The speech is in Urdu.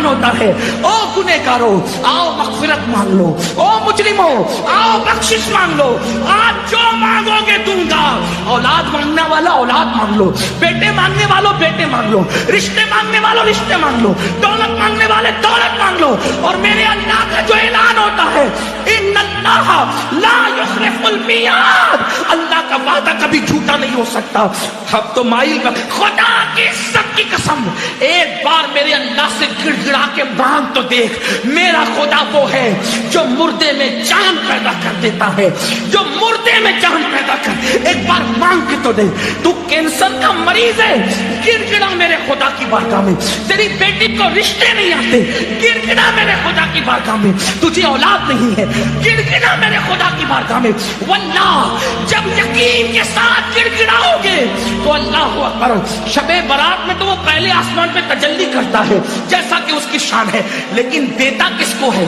اعلان ہوتا ہے، او گنہگارو آؤ مغفرت مانگ لو، او مجرمو آؤ بخشش مانگ لو، آج جو مانگو گے دوں گا۔ اولاد مانگنے والا اولاد مانگ لو، بیٹے مانگنے والوں بیٹے مانگ لو، رشتے مانگنے والوں رشتے مانگ لو، دولت مانگنے والے دولت مانگ لو، اور میرے اللہ کا جو اعلان ہوتا ہے ان اللہ لا یخلف المیعاد، اللہ کا وعدہ کبھی جھوٹا نہیں ہو سکتا۔ اب تو مائل خدا کی عزت کی قسم ایک بار میرے اللہ سے گڑ گڑا کے مانگ تو دیکھ، میرا خدا وہ ہے جو مردے میں جان پیدا کر دیتا ہے، جو مردے میں جان پیدا کر، ایک بار مانگ کے تو دے۔ تو کینسر کا مریض ہے، گڑ گڑا میرے خدا کی بارگاہ میں، تیری بیٹی کو رشتے نہیں آتے، گڑ گڑا میرے خدا کی بارگاہ میں، تجھے اولاد نہیں ہے، گڑ گڑا میرے خدا کی بارگاہ میں۔ واللہ جب یقین کے ساتھ گڑ گڑاؤ گے تو اللہ اکبر، شب برات میں تو وہ پہلے آسمان پہ تجلی کرتا ہے جیسا کہ اس کی شان ہے، لیکن دیتا کس کو ہے؟